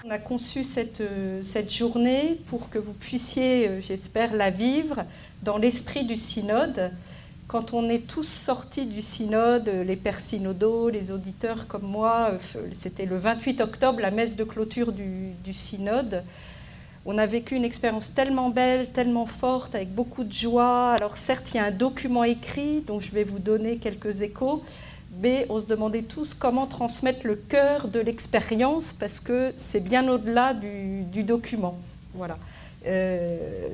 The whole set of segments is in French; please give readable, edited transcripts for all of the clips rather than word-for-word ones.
On a conçu cette journée pour que vous puissiez, j'espère, la vivre dans l'esprit du synode. Quand on est tous sortis du synode, les pères synodaux, les auditeurs comme moi, c'était le 28 octobre, la messe de clôture du synode. On a vécu une expérience tellement belle, tellement forte, avec beaucoup de joie. Alors certes, il y a un document écrit, dont je vais vous donner quelques échos, mais on se demandait tous comment transmettre le cœur de l'expérience, parce que c'est bien au-delà du document. Voilà.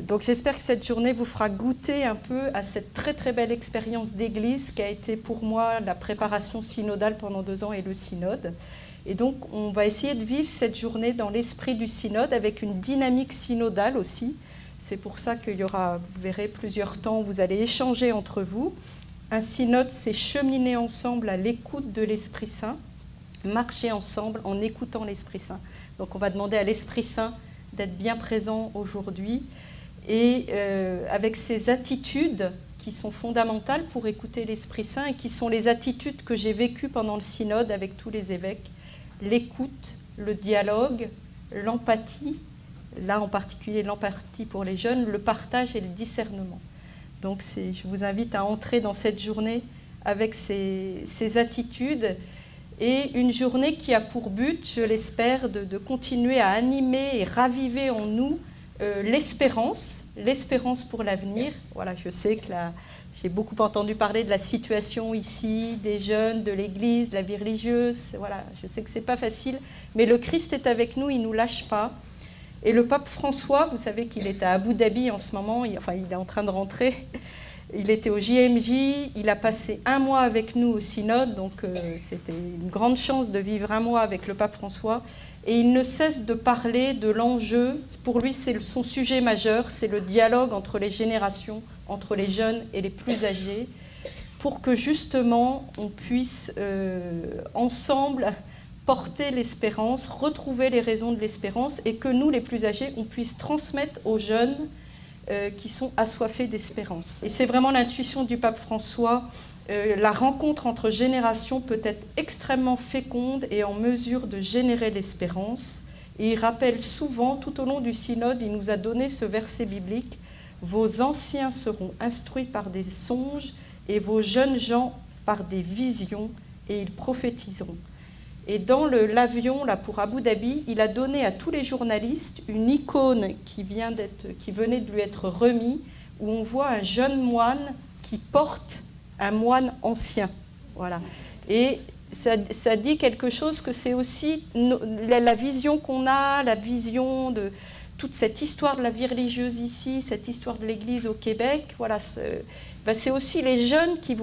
Donc j'espère que cette journée vous fera goûter un peu à cette très très belle expérience d'église qui a été pour moi la préparation synodale pendant 2 ans et le synode. Et donc on va essayer de vivre cette journée dans l'esprit du synode avec une dynamique synodale aussi. C'est pour ça qu'il y aura, vous verrez, plusieurs temps où vous allez échanger entre vous. Un synode, c'est cheminer ensemble à l'écoute de l'Esprit Saint, marcher ensemble en écoutant l'Esprit Saint. Donc on va demander à l'Esprit Saint d'être bien présent aujourd'hui et avec ces attitudes qui sont fondamentales pour écouter l'Esprit Saint et qui sont les attitudes que j'ai vécues pendant le synode avec tous les évêques. L'écoute, le dialogue, l'empathie, là en particulier l'empathie pour les jeunes, le partage et le discernement. Donc je vous invite à entrer dans cette journée avec ces attitudes et une journée qui a pour but, je l'espère, de continuer à animer et raviver en nous l'espérance pour l'avenir. Voilà, je sais que j'ai beaucoup entendu parler de la situation ici, des jeunes, de l'Église, de la vie religieuse. Voilà, je sais que ce n'est pas facile, mais le Christ est avec nous, il ne nous lâche pas. Et le pape François, vous savez qu'il est à Abu Dhabi en ce moment, il est en train de rentrer. Il était au JMJ, il a passé 1 mois avec nous au synode, donc c'était une grande chance de vivre 1 mois avec le pape François. Et il ne cesse de parler de l'enjeu. Pour lui, c'est son sujet majeur, c'est le dialogue entre les générations, entre les jeunes et les plus âgés, pour que justement on puisse ensemble porter l'espérance, retrouver les raisons de l'espérance et que nous, les plus âgés, on puisse transmettre aux jeunes qui sont assoiffés d'espérance. Et c'est vraiment l'intuition du pape François. La rencontre entre générations peut être extrêmement féconde et en mesure de générer l'espérance. Et il rappelle souvent, tout au long du synode, il nous a donné ce verset biblique « Vos anciens seront instruits par des songes et vos jeunes gens par des visions et ils prophétiseront. » Et dans l'avion là pour Abu Dhabi, il a donné à tous les journalistes une icône qui venait de lui être remise, où on voit un jeune moine qui porte un moine ancien. Voilà. Et ça dit quelque chose que c'est aussi la vision qu'on a, la vision de toute cette histoire de la vie religieuse ici, cette histoire de l'Église au Québec. Voilà, c'est aussi les jeunes qui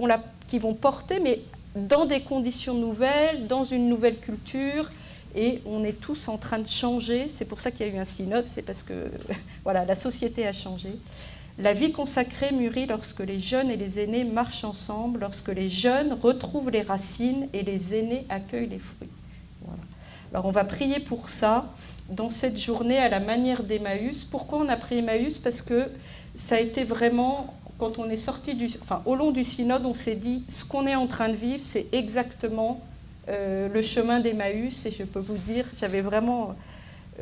vont porter, mais dans des conditions nouvelles, dans une nouvelle culture, et on est tous en train de changer. C'est pour ça qu'il y a eu un synode, c'est parce que voilà, la société a changé. La vie consacrée mûrit lorsque les jeunes et les aînés marchent ensemble, lorsque les jeunes retrouvent les racines et les aînés accueillent les fruits. Voilà. Alors on va prier pour ça, dans cette journée à la manière d'Emmaüs. Pourquoi on a pris Emmaüs? Parce que ça a été vraiment... Quand on est sorti au long du synode, on s'est dit, ce qu'on est en train de vivre, c'est exactement le chemin d'Emmaüs. Et je peux vous dire, j'avais vraiment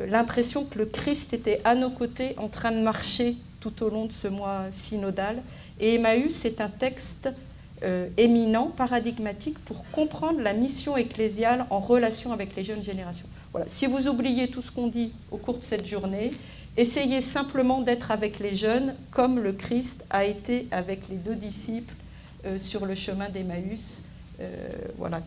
l'impression que le Christ était à nos côtés, en train de marcher tout au long de ce mois synodal. Et Emmaüs, c'est un texte éminent, paradigmatique, pour comprendre la mission ecclésiale en relation avec les jeunes générations. Voilà. Si vous oubliez tout ce qu'on dit au cours de cette journée, essayez simplement d'être avec les jeunes comme le Christ a été avec les 2 disciples sur le chemin d'Emmaüs. Voilà.